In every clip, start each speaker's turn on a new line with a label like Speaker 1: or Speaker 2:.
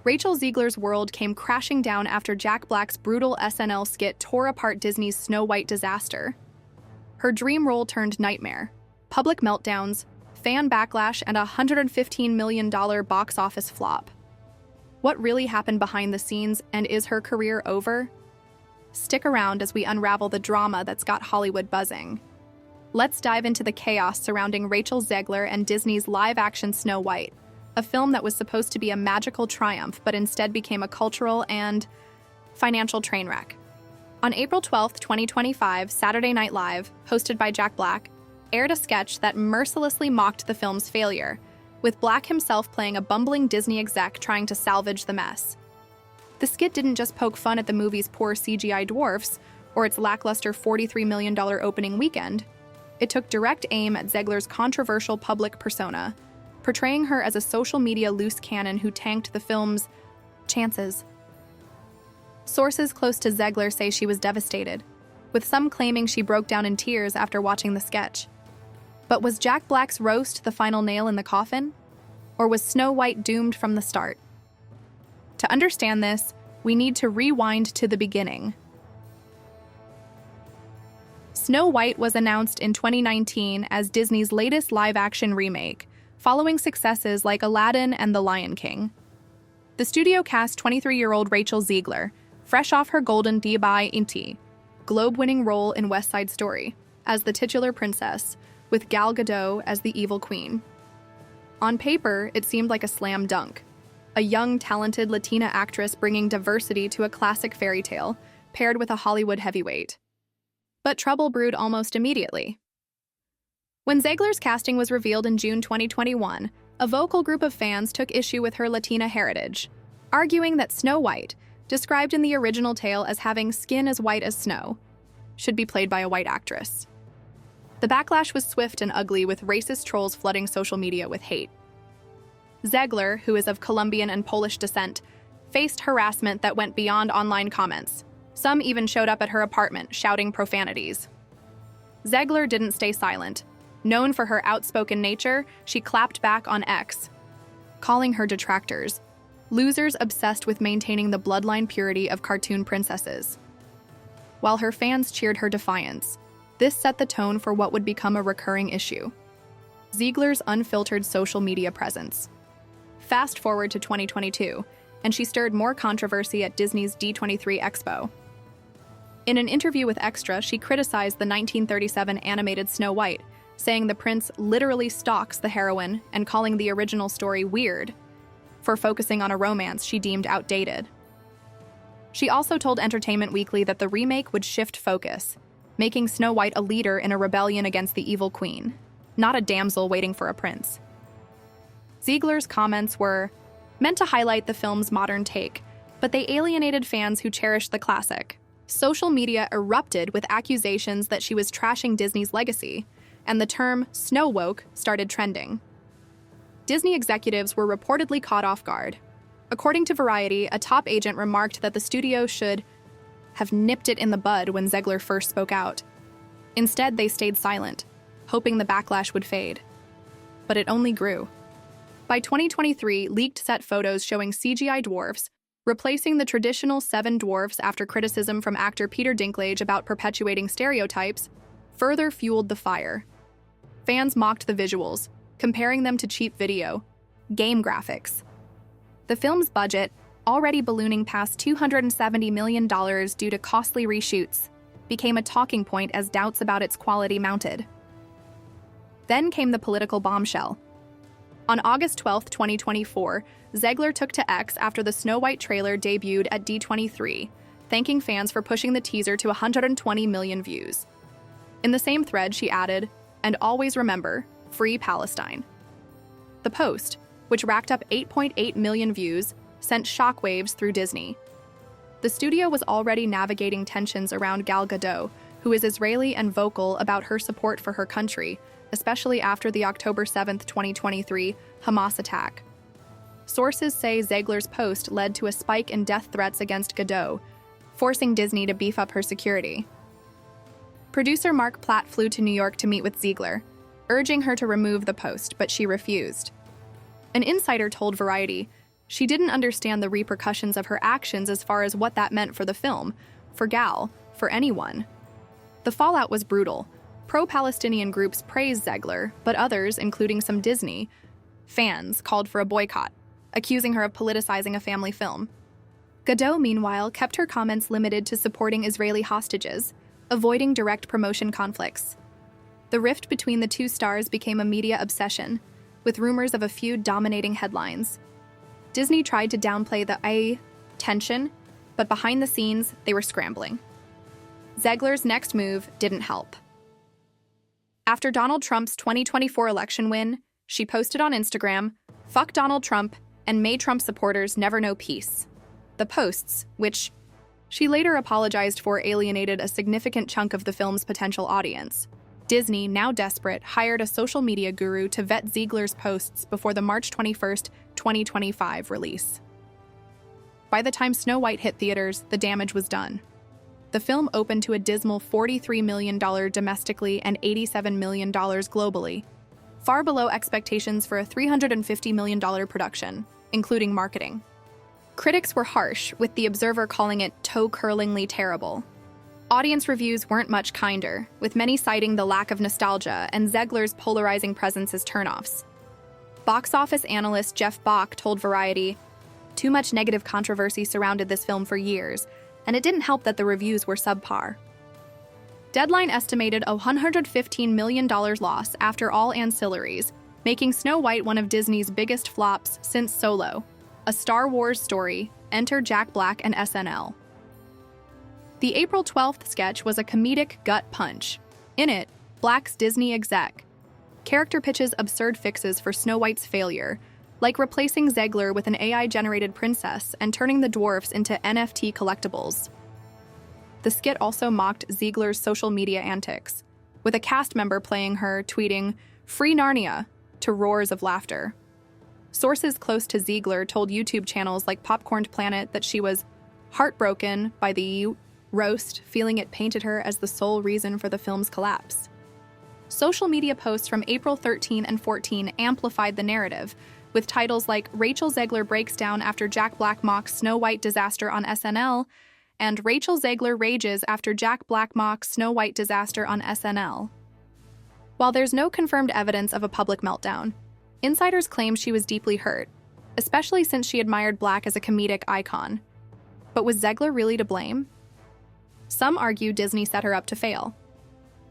Speaker 1: Rachel Zegler's world came crashing down after Jack Black's brutal SNL skit tore apart Disney's Snow White disaster. Her dream role turned nightmare, public meltdowns, fan backlash, and a $115 million box office flop. What really happened behind the scenes, and is her career over? Stick around as we unravel the drama that's got Hollywood buzzing. Let's dive into the chaos surrounding Rachel Zegler and Disney's live-action Snow White, a film that was supposed to be a magical triumph but instead became a cultural and financial train wreck. On April 12, 2025, Saturday Night Live, hosted by Jack Black, aired a sketch that mercilessly mocked the film's failure, with Black himself playing a bumbling Disney exec trying to salvage the mess. The skit didn't just poke fun at the movie's poor CGI dwarfs or its lackluster $43 million opening weekend. It took direct aim at Zegler's controversial public persona, portraying her as a social media loose cannon who tanked the film's chances. Sources close to Zegler say she was devastated, with some claiming she broke down in tears after watching the sketch. But was Jack Black's roast the final nail in the coffin? Or was Snow White doomed from the start? To understand this, we need to rewind to the beginning. Snow White was announced in 2019 as Disney's latest live-action remake, following successes like Aladdin and The Lion King. The studio cast 23-year-old Rachel Zegler, fresh off her Golden Globe Globe-winning role in West Side Story, as the titular princess, with Gal Gadot as the evil queen. On paper, it seemed like a slam dunk. A young, talented Latina actress bringing diversity to a classic fairy tale, paired with a Hollywood heavyweight. But trouble brewed almost immediately. When Zegler's casting was revealed in June 2021, a vocal group of fans took issue with her Latina heritage, arguing that Snow White, described in the original tale as having skin as white as snow, should be played by a white actress. The backlash was swift and ugly, with racist trolls flooding social media with hate. Zegler, who is of Colombian and Polish descent, faced harassment that went beyond online comments. Some even showed up at her apartment, shouting profanities. Zegler didn't stay silent. Known for her outspoken nature, she clapped back on X, calling her detractors losers obsessed with maintaining the bloodline purity of cartoon princesses. While her fans cheered her defiance, this set the tone for what would become a recurring issue: Zegler's unfiltered social media presence. Fast forward to 2022, and she stirred more controversy at Disney's D23 Expo. In an interview with Extra, she criticized the 1937 animated Snow White, saying the prince literally stalks the heroine and calling the original story weird for focusing on a romance she deemed outdated. She also told Entertainment Weekly that the remake would shift focus, making Snow White a leader in a rebellion against the evil queen, not a damsel waiting for a prince. Zegler's comments were meant to highlight the film's modern take, but they alienated fans who cherished the classic. Social media erupted with accusations that she was trashing Disney's legacy, and the term "snow woke" started trending. Disney executives were reportedly caught off guard. According to Variety, a top agent remarked that the studio should have nipped it in the bud when Zegler first spoke out. Instead, they stayed silent, hoping the backlash would fade. But it only grew. By 2023, leaked set photos showing CGI dwarfs, replacing the traditional 7 dwarfs after criticism from actor Peter Dinklage about perpetuating stereotypes, further fueled the fire. Fans mocked the visuals, comparing them to cheap video, game graphics. The film's budget, already ballooning past $270 million due to costly reshoots, became a talking point as doubts about its quality mounted. Then came the political bombshell. On August 12, 2024, Zegler took to X after the Snow White trailer debuted at D23, thanking fans for pushing the teaser to 120 million views. In the same thread, she added, "And always remember, free Palestine." The post, which racked up 8.8 million views, sent shockwaves through Disney. The studio was already navigating tensions around Gal Gadot, who is Israeli and vocal about her support for her country, especially after the October 7, 2023 Hamas attack. Sources say Zegler's post led to a spike in death threats against Gadot, forcing Disney to beef up her security. Producer Mark Platt flew to New York to meet with Zegler, urging her to remove the post, but she refused. An insider told Variety, She didn't understand the repercussions of her actions as far as what that meant for the film, for Gal, for anyone. The fallout was brutal. Pro-Palestinian groups praised Zegler, but others, including some Disney fans, called for a boycott, accusing her of politicizing a family film. Godot, meanwhile, kept her comments limited to supporting Israeli hostages, avoiding direct promotion conflicts. The rift between the two stars became a media obsession, with rumors of a feud dominating headlines. Disney tried to downplay the tension, but behind the scenes, they were scrambling. Zegler's next move didn't help. After Donald Trump's 2024 election win, she posted on Instagram, "Fuck Donald Trump, and may Trump supporters never know peace." The posts, which she later apologized for, alienated a significant chunk of the film's potential audience. Disney, now desperate, hired a social media guru to vet Zegler's posts before the March 21, 2025 release. By the time Snow White hit theaters, the damage was done. The film opened to a dismal $43 million domestically and $87 million globally, far below expectations for a $350 million production, including marketing. Critics were harsh, with The Observer calling it toe-curlingly terrible. Audience reviews weren't much kinder, with many citing the lack of nostalgia and Zegler's polarizing presence as turnoffs. Box office analyst Jeff Bach told Variety, "Too much negative controversy surrounded this film for years, and it didn't help that the reviews were subpar." Deadline estimated a $115 million loss after all ancillaries, making Snow White one of Disney's biggest flops since Solo, A Star Wars Story, Enter Jack Black and SNL. The April 12th sketch was a comedic gut punch. In it, Black's Disney exec character pitches absurd fixes for Snow White's failure, like replacing Zegler with an AI-generated princess and turning the dwarfs into NFT collectibles. The skit also mocked Zegler's social media antics, with a cast member playing her tweeting, "Free Narnia," to roars of laughter. Sources close to Zegler told YouTube channels like Popcorn Planet that she was heartbroken by the roast, feeling it painted her as the sole reason for the film's collapse. Social media posts from April 13 and 14 amplified the narrative, with titles like "Rachel Zegler breaks down after Jack Black mocks Snow White disaster on SNL," and "Rachel Zegler rages after Jack Black mocks Snow White disaster on SNL." While there's no confirmed evidence of a public meltdown, insiders claim she was deeply hurt, especially since she admired Black as a comedic icon. But was Zegler really to blame? Some argue Disney set her up to fail.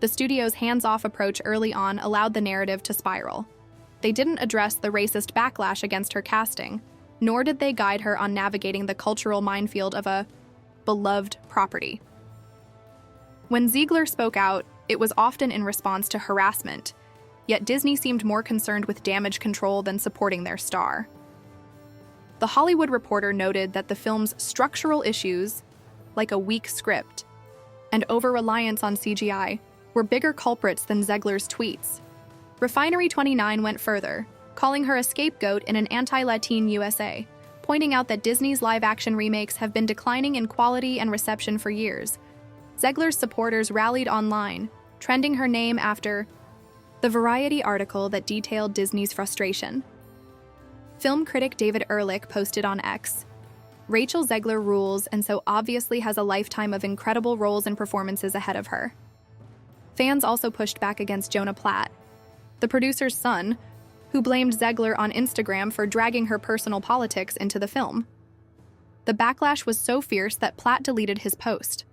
Speaker 1: The studio's hands-off approach early on allowed the narrative to spiral. They didn't address the racist backlash against her casting, nor did they guide her on navigating the cultural minefield of a beloved property. When Zegler spoke out, it was often in response to harassment, yet Disney seemed more concerned with damage control than supporting their star. The Hollywood Reporter noted that the film's structural issues, like a weak script and over-reliance on CGI, were bigger culprits than Zegler's tweets. Refinery29 went further, calling her a scapegoat in an anti-Latin USA, pointing out that Disney's live-action remakes have been declining in quality and reception for years. Zegler's supporters rallied online, trending her name after the Variety article that detailed Disney's frustration. Film critic David Ehrlich posted on X, "Rachel Zegler rules and so obviously has a lifetime of incredible roles and performances ahead of her." Fans also pushed back against Jonah Platt, the producer's son, who blamed Zegler on Instagram for dragging her personal politics into the film. The backlash was so fierce that Platt deleted his post.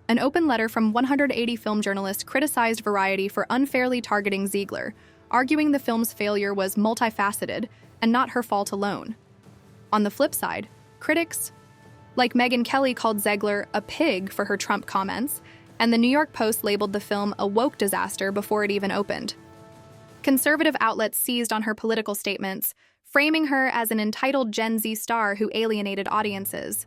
Speaker 1: An open letter from 180 film journalists criticized Variety for unfairly targeting Zegler, arguing the film's failure was multifaceted and not her fault alone. On the flip side, critics like Megyn Kelly called Zegler a pig for her Trump comments, and the New York Post labeled the film a woke disaster before it even opened. Conservative outlets seized on her political statements, framing her as an entitled Gen Z star who alienated audiences.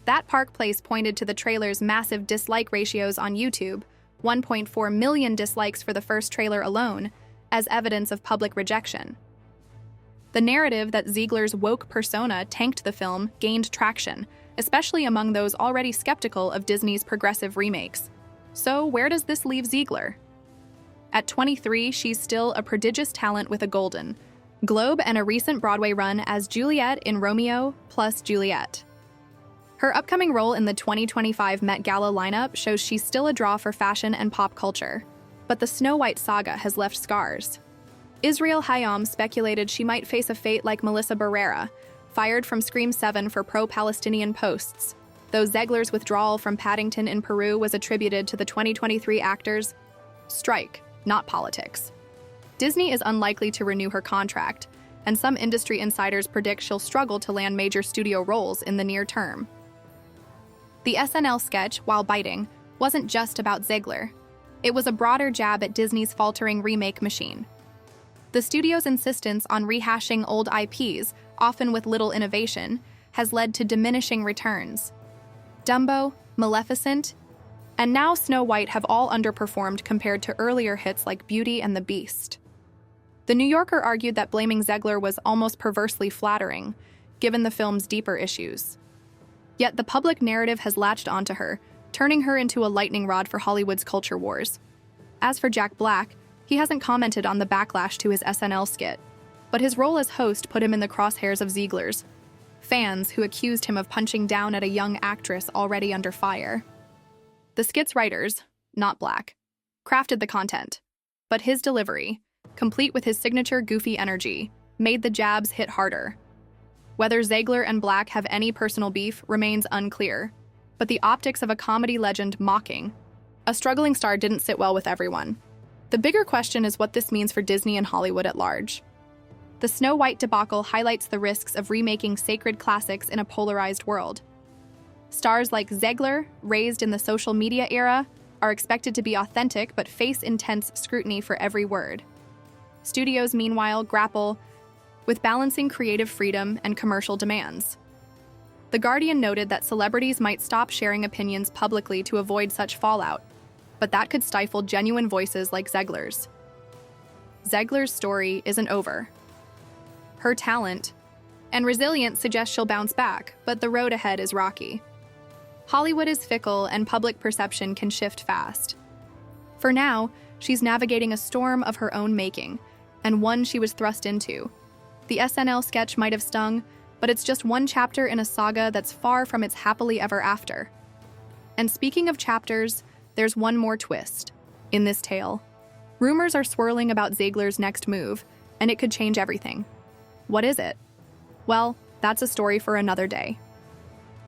Speaker 1: That Park Place pointed to the trailer's massive dislike ratios on YouTube, 1.4 million dislikes for the first trailer alone, as evidence of public rejection. The narrative that Zegler's woke persona tanked the film gained traction, especially among those already skeptical of Disney's progressive remakes. So where does this leave Zegler? At 23, she's still a prodigious talent with a golden, Globe, and a recent Broadway run as Juliet in Romeo plus Juliet. Her upcoming role in the 2025 Met Gala lineup shows she's still a draw for fashion and pop culture, but the Snow White saga has left scars. Israel Hayam speculated she might face a fate like Melissa Barrera, fired from Scream 7 for pro-Palestinian posts, though Zegler's withdrawal from Paddington in Peru was attributed to the 2023 actor's strike, not politics. Disney is unlikely to renew her contract, and some industry insiders predict she'll struggle to land major studio roles in the near term. The SNL sketch, while biting, wasn't just about Zegler. It was a broader jab at Disney's faltering remake machine. The studio's insistence on rehashing old IPs, often with little innovation, has led to diminishing returns. Dumbo, Maleficent, and now Snow White have all underperformed compared to earlier hits like Beauty and the Beast. The New Yorker argued that blaming Zegler was almost perversely flattering, given the film's deeper issues. Yet the public narrative has latched onto her, turning her into a lightning rod for Hollywood's culture wars. As for Jack Black, he hasn't commented on the backlash to his SNL skit, but his role as host put him in the crosshairs of Zegler's fans, who accused him of punching down at a young actress already under fire. The skit's writers, not Black, crafted the content, but his delivery, complete with his signature goofy energy, made the jabs hit harder. Whether Zegler and Black have any personal beef remains unclear, but the optics of a comedy legend mocking a struggling star didn't sit well with everyone. The bigger question is what this means for Disney and Hollywood at large. The Snow White debacle highlights the risks of remaking sacred classics in a polarized world. Stars like Zegler, raised in the social media era, are expected to be authentic but face intense scrutiny for every word. Studios, meanwhile, grapple with balancing creative freedom and commercial demands. The Guardian noted that celebrities might stop sharing opinions publicly to avoid such fallout, but that could stifle genuine voices like Zegler's. Zegler's story isn't over. Her talent and resilience suggest she'll bounce back, but the road ahead is rocky. Hollywood is fickle and public perception can shift fast. For now, she's navigating a storm of her own making, and one she was thrust into. The SNL sketch might have stung, but it's just one chapter in a saga that's far from its happily ever after. And speaking of chapters, there's one more twist in this tale. Rumors are swirling about Zegler's next move, and it could change everything. What is it? Well, that's a story for another day.